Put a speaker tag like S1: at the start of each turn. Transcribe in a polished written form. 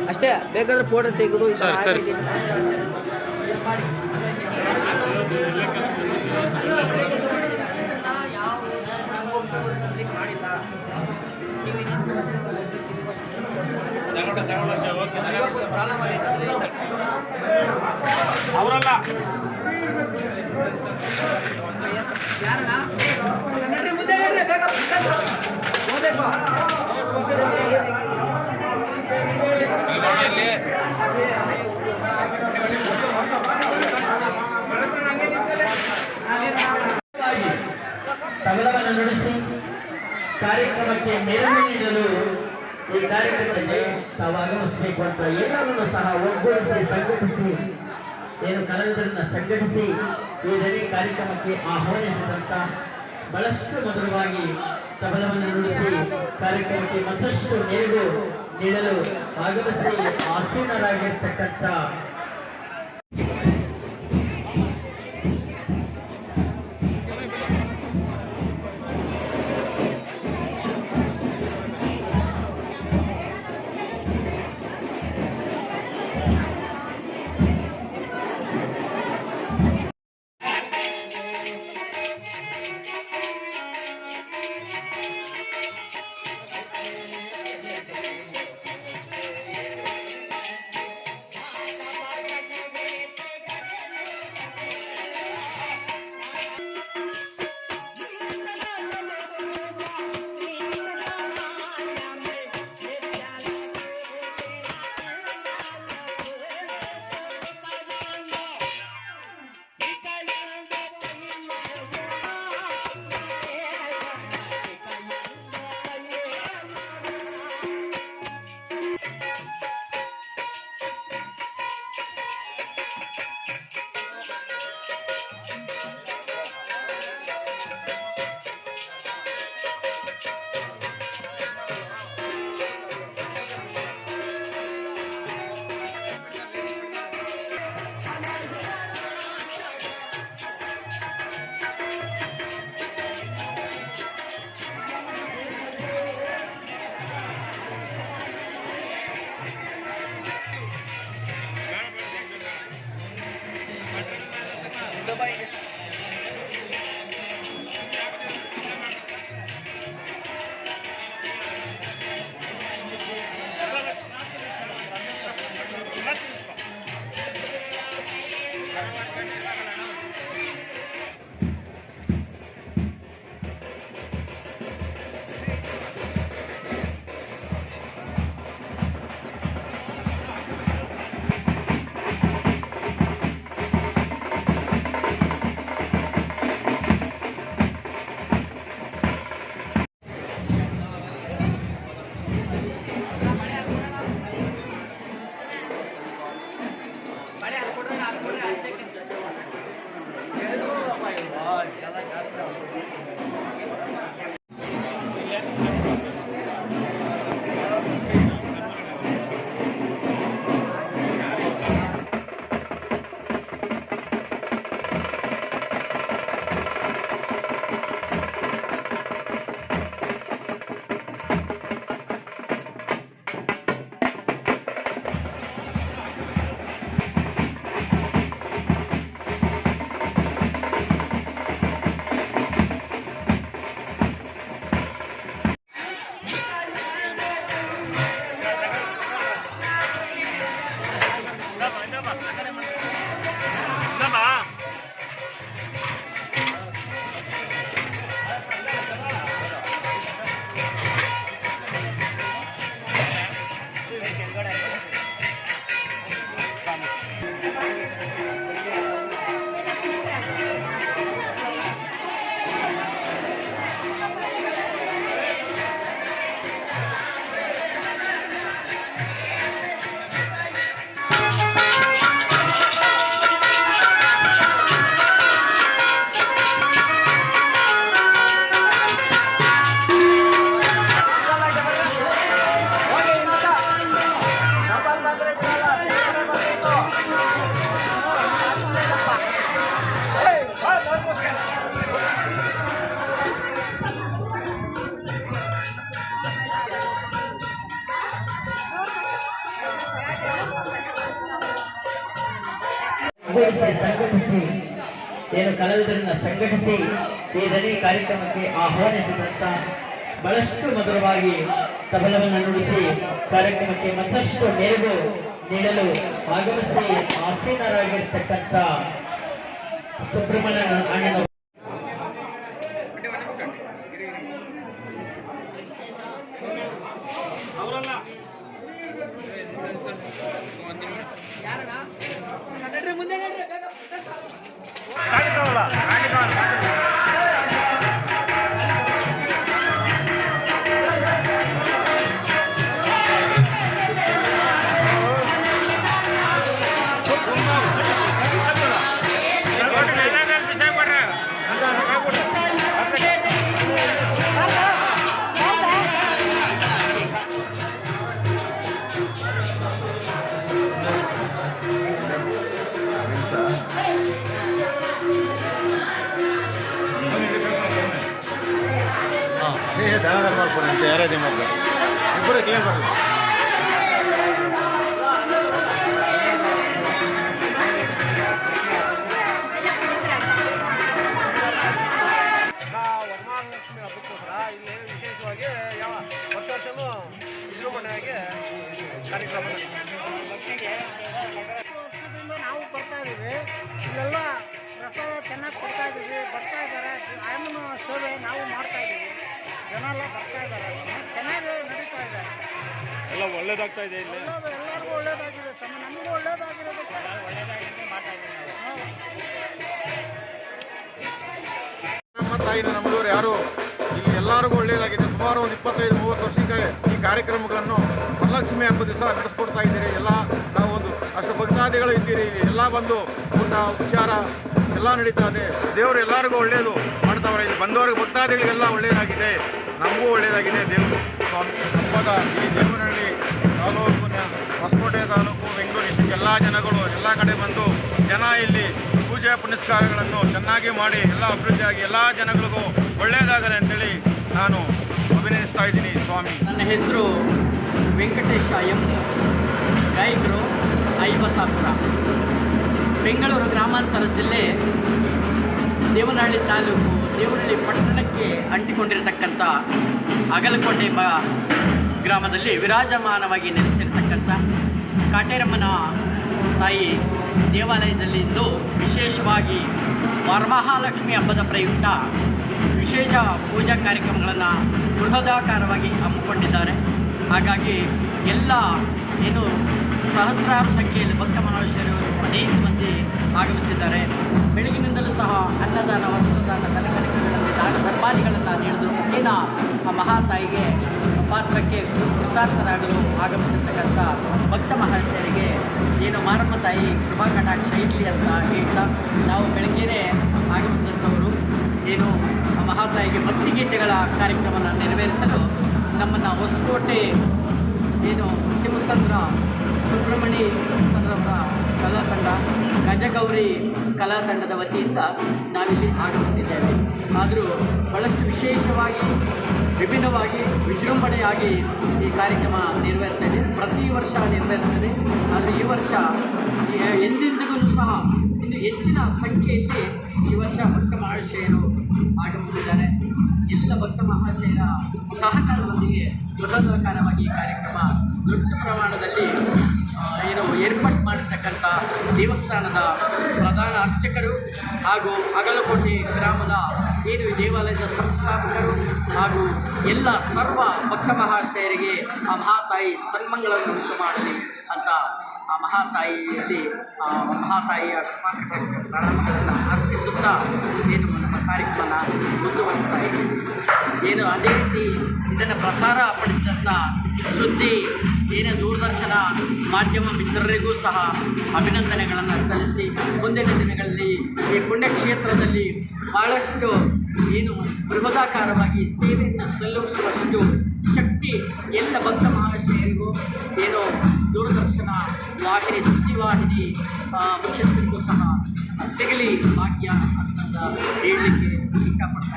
S1: ಅಷ್ಟೇ. ಬೇಕಾದ್ರೆ ಫೋಟೋ ತೆಗೆದು
S2: ಸರಿ ಅವರಲ್ಲ
S3: ತಬಲವನ್ನು ನುಡಿಸಿ ಕಾರ್ಯಕ್ರಮಕ್ಕೆ ಮೆರವಣಿಗೆ ನೀಡಲು ಈ ಕಾರ್ಯಕ್ರಮಕ್ಕೆ ತಾವು ಆಗಮಿಸಬೇಕು ಅಂತ ಎಲ್ಲರನ್ನು ಸಹ ಒಗ್ಗೂಡಿಸಿ ಸಂಘಟಿಸಿ ಏನು ಕಲಾವಿದರನ್ನ ಸಂಘಟಿಸಿ ಈ ದನಿ ಕಾರ್ಯಕ್ರಮಕ್ಕೆ ಆಹ್ವಾನಿಸಿದಂತ ಬಹಳಷ್ಟು ಮಧುರವಾಗಿ ತಬಲವನ್ನು ನುಡಿಸಿ ಕಾರ್ಯಕ್ರಮಕ್ಕೆ ಮತ್ತಷ್ಟು ಮೆರುಗು ನೀಡಲು ಆಗಮಿಸಿ ಆಸೀನರಾಗಿರ್ತಕ್ಕಂಥ ಒಗ್ಗೂಡಿಸಿ ಸಂಘಟಿಸಿ ಏನು ಕಲಾವಿದರನ್ನ ಸಂಘಟಿಸಿ ಈ ದನಿ ಕಾರ್ಯಕ್ರಮಕ್ಕೆ ಆಹ್ವಾನಿಸಿದಂತ ಬಹಳಷ್ಟು ಮಧುರವಾಗಿ ತಬಲವನ್ನು ನುಡಿಸಿ ಕಾರ್ಯಕ್ರಮಕ್ಕೆ ಮತ್ತಷ್ಟು ಮೆರುಗು ನೀಡಲು ಆಗಮಿಸಿ ಆಸೀನರಾಗಿರ್ತಕ್ಕಂಥ ಸುಬ್ರಹ್ಮಣ್ಯನ ಅಣ್ಣನ
S2: ಧನಧರ್ಮ ಮಾಡ್ಬೋದು ಅಂತ ಯಾರೇ ಮಾಡ್ತಾರೆ ಇಬ್ಬರು ಕ್ಲೇಮ್ ಬರಲ್ಲ
S4: ವರಮಹಾಲಕ್ಷ್ಮಿ ಹಬ್ಬಕ್ಕೋಸ್ಕರ ಇಲ್ಲಿ ವಿಶೇಷವಾಗಿ ವರ್ಷ ವರ್ಷನೂ ವಿಜೃಂಭಣೆಯಾಗಿ ಕಾರ್ಯಕ್ರಮ ವರ್ಷದಿಂದ ನಾವು ಬರ್ತಾ ಇದ್ದೀವಿ. ಇಲ್ಲೆಲ್ಲ ಪ್ರಸಾದ ಚೆನ್ನಾಗಿ ಕೊಡ್ತಾ ಇದ್ದೀವಿ. ಬರ್ತಾ ಇದ್ದಾರೆ. ಆಯಮ್ಮನ ಸೇವೆ ನಾವು ಮಾಡ್ತಾ ಇದ್ದೀವಿ. ಜನ ಎಲ್ಲ ಬರ್ತಾ ಇದ್ದಾರೆ. ಚೆನ್ನಾಗಿ ನಡೀತಾ ಇದೆ.
S5: ಎಲ್ಲ ಒಳ್ಳೇದಾಗ್ತಾ ಇದೆ ಇಲ್ಲಿ.
S4: ಎಲ್ಲರಿಗೂ ಒಳ್ಳೇದಾಗಿದೆ. ನಮಗೂ ಒಳ್ಳೇದಾಗಿರೋದಕ್ಕೆ ಮಾಡ್ತಾ ಇದ್ದೀವಿ.
S2: ನಮ್ಮ ತಾಯಿನ ನಮ್ಮದವರು ಯಾರು ಇಲ್ಲಿ ಎಲ್ಲರಿಗೂ ಒಳ್ಳೆಯದಾಗಿದೆ. ಸುಮಾರು ಒಂದು 25-30 ವರ್ಷಕ್ಕೆ ಈ ಕಾರ್ಯಕ್ರಮಗಳನ್ನು ವರಲಕ್ಷ್ಮಿ ಹಬ್ಬದ ದಿವಸ ನಡೆಸ್ಕೊಡ್ತಾ ಇದ್ದೀರಿ. ಎಲ್ಲ ನಾವು ಒಂದು ಅಷ್ಟು ಭಕ್ತಾದಿಗಳು ಇದ್ದೀರಿ. ಎಲ್ಲ ಬಂದು ಊಟ ಉಪಚಾರ ಎಲ್ಲ ನಡೀತಾ ಇದೆ. ದೇವರು ಎಲ್ಲರಿಗೂ ಒಳ್ಳೆಯದು ಮಾಡ್ತಾವ್ರೆ. ಇಲ್ಲಿ ಬಂದವರಿಗೆ ಭಕ್ತಾದಿಗಳಿಗೆಲ್ಲ ಒಳ್ಳೆಯದಾಗಿದೆ. ನಮಗೂ ಒಳ್ಳೆಯದಾಗಿದೆ. ದೇವರು ಸ್ವಾಮಿ ಹಬ್ಬದ ಈ ದೇವನಹಳ್ಳಿ ತಾಲೂಕು ಹೊಸಕೋಟೆ ತಾಲೂಕು ಬೆಂಗಳೂರು ಡಿಸ್ಟ್ರಿಕ್ಟ್ ಎಲ್ಲ ಜನಗಳು ಎಲ್ಲ ಕಡೆ ಬಂದು ಜನ ಇಲ್ಲಿ ಪೂಜೆ ಪುನಸ್ಕಾರಗಳನ್ನು ಚೆನ್ನಾಗಿ ಮಾಡಿ ಎಲ್ಲ ಅಭಿವೃದ್ಧಿಯಾಗಿ ಎಲ್ಲ ಜನಗಳಿಗೂ ಒಳ್ಳೆಯದಾಗಲಿ ಅಂತೇಳಿ ನಾನು ಅಭಿನಯಿಸ್ತಾ ಇದ್ದೀನಿ ಸ್ವಾಮಿ.
S6: ನನ್ನ ಹೆಸರು ವೆಂಕಟೇಶ ಎಂ, ಗಾಯಕರು ಐಬಸಾಪುರ, ಬೆಂಗಳೂರು ಗ್ರಾಮಾಂತರ ಜಿಲ್ಲೆ, ದೇವನಹಳ್ಳಿ ತಾಲೂಕು, ದೇವನಹಳ್ಳಿ ಪಟ್ಟಣಕ್ಕೆ ಅಂಟಿಕೊಂಡಿರತಕ್ಕಂಥ ಅಗಲಕೋಟೆ ಎಂಬ ಗ್ರಾಮದಲ್ಲಿ ವಿರಾಜಮಾನವಾಗಿ ನೆಲೆಸಿರ್ತಕ್ಕಂಥ ಕಾಟೇರಮ್ಮನ ತಾಯಿ ದೇವಾಲಯದಲ್ಲಿ ಇಂದು ವಿಶೇಷವಾಗಿ ವರಮಹಾಲಕ್ಷ್ಮಿ ಹಬ್ಬದ ಪ್ರಯುಕ್ತ ವಿಶೇಷ ಪೂಜಾ ಕಾರ್ಯಕ್ರಮಗಳನ್ನು ಬೃಹದಾಕಾರವಾಗಿ ಹಮ್ಮಿಕೊಂಡಿದ್ದಾರೆ. ಹಾಗಾಗಿ ಎಲ್ಲ ಏನು ಸಹಸ್ರಾರು ಸಂಖ್ಯೆಯಲ್ಲಿ ಭಕ್ತ ಮಹಾಶಯರು ಅನೇಕ ಮಂದಿ ಆಗಮಿಸಿದ್ದಾರೆ. ಬೆಳಗಿನಿಂದಲೂ ಸಹ ಅನ್ನದಾನ, ವಸ್ತ್ರದಾನ, ದನಕಲಿಕೆಗಳಲ್ಲಿ ದಾನ ಧರ್ಮಾದಿಗಳನ್ನು ನೀಡಿದ್ರು ಮುಖೇನ ಆ ಮಹಾತಾಯಿಗೆ ಪಾತ್ರಕ್ಕೆ ಕೃತಾರ್ಥರಾಗಲು ಆಗಮಿಸಿರ್ತಕ್ಕಂಥ ಭಕ್ತ ಮಹಾಶಯರಿಗೆ ಏನು ಮಾರಮ್ಮ ತಾಯಿ ಕೃಪಾ ಕಟಾಕ್ಷ ಇರಲಿ ಅಂತ ಹೇಳ್ತಾ ನಾವು ಬೆಳಗ್ಗೆನೇ ಆಗಮಿಸಿದಂಥವರು ಏನು ಆ ಮಹಾತಾಯಿಗೆ ಭಕ್ತಿಗೀತೆಗಳ ಕಾರ್ಯಕ್ರಮವನ್ನು ನೆರವೇರಿಸಲು ನಮ್ಮನ್ನು ಹೊಸಕೋಟೆ ಏನು ತಿಮ್ಮಸಂದ್ರ ಸುಬ್ರಹ್ಮಣಿ ಸಂದ್ರವರ ಕಲಾತಂಡ, ಗಜಗೌರಿ ಕಲಾತಂಡದ ವತಿಯಿಂದ ನಾವಿಲ್ಲಿ ಆಗಮಿಸಿದ್ದೇವೆ. ಆದರೂ ಬಹಳಷ್ಟು ವಿಶೇಷವಾಗಿ ವಿಭಿನ್ನವಾಗಿ ವಿಜೃಂಭಣೆಯಾಗಿ ಈ ಕಾರ್ಯಕ್ರಮ ನೆರವೇರ್ತದೆ. ಪ್ರತಿ ವರ್ಷ ನೆರವೇರ್ತದೆ. ಆದರೆ ಈ ವರ್ಷ ಎಂದೆಂದಿಗೂ ಸಹ ಇನ್ನು ಹೆಚ್ಚಿನ ಸಂಖ್ಯೆಯಲ್ಲಿ ಈ ವರ್ಷ ಭಕ್ತ ಮಹಾಶಯರು ಆಗಮಿಸಿದ್ದಾರೆ. ಎಲ್ಲ ಭಕ್ತ ಮಹಾಶಯರ ಸಹಕಾರದೊಂದಿಗೆ ಬೃಹದಾಕಾರವಾಗಿ ಈ ಕಾರ್ಯಕ್ರಮ ದೊಡ್ಡ ಪ್ರಮಾಣದಲ್ಲಿ ಏನು ಏರ್ಪಾಟ್ ಮಾಡಿರ್ತಕ್ಕಂಥ ದೇವಸ್ಥಾನದ ಪ್ರಧಾನ ಅರ್ಚಕರು ಹಾಗೂ ಅಗಲಕೋಟೆ ಗ್ರಾಮದ ಏನು ಈ ದೇವಾಲಯದ ಸಂಸ್ಥಾಪಕರು ಹಾಗೂ ಎಲ್ಲ ಸರ್ವ ಭಕ್ತ ಮಹಾಶಯರಿಗೆ ಆ ಮಹಾತಾಯಿ ಸನ್ಮಂಗಳನ್ನು ಉಂಟು ಮಾಡಲಿ ಅಂತ ಆ ಮಹಾತಾಯಿಯಲ್ಲಿ ಮಹಾತಾಯಿಯ ಕೃಪಾಕಟಾಕ್ಷ ಪ್ರಣಾಮಗಳನ್ನು ಅರ್ಪಿಸುತ್ತಾ ಏನು ನಮ್ಮ ಕಾರ್ಯಕ್ರಮನ ಮುಂದುವರಿಸ್ತಾ ಇದ್ದೀವಿ. ಏನು ಅದೇ ರೀತಿ ಇದನ್ನು ಪ್ರಸಾರ ಪಡಿಸಿದಂಥ ಸುದ್ದಿ ಏನು ದೂರದರ್ಶನ ಮಾಧ್ಯಮ ಮಿತ್ರರಿಗೂ ಸಹ ಅಭಿನಂದನೆಗಳನ್ನು ಸಲ್ಲಿಸಿ ಮುಂದಿನ ದಿನಗಳಲ್ಲಿ ಈ ಪುಣ್ಯಕ್ಷೇತ್ರದಲ್ಲಿ ಭಾಳಷ್ಟು ಏನು ಬೃಹದಾಕಾರವಾಗಿ ಸೇವೆಯನ್ನು ಸಲ್ಲಿಸುವಷ್ಟು ಶಕ್ತಿ ಎಲ್ಲ ಭಕ್ತ ಮಹಾಶಯರಿಗೂ ಏನು ದೂರದರ್ಶನ ವಾಹಿನಿ ಸುದ್ದಿವಾಹಿನಿ ಮುಖ್ಯಸ್ಥರಿಗೂ ಸಹ ಸಿಗಲಿ ಭಾಗ್ಯ ಅಂತ ಹೇಳಲಿಕ್ಕೆ ಇಷ್ಟಪಡ್ತಾ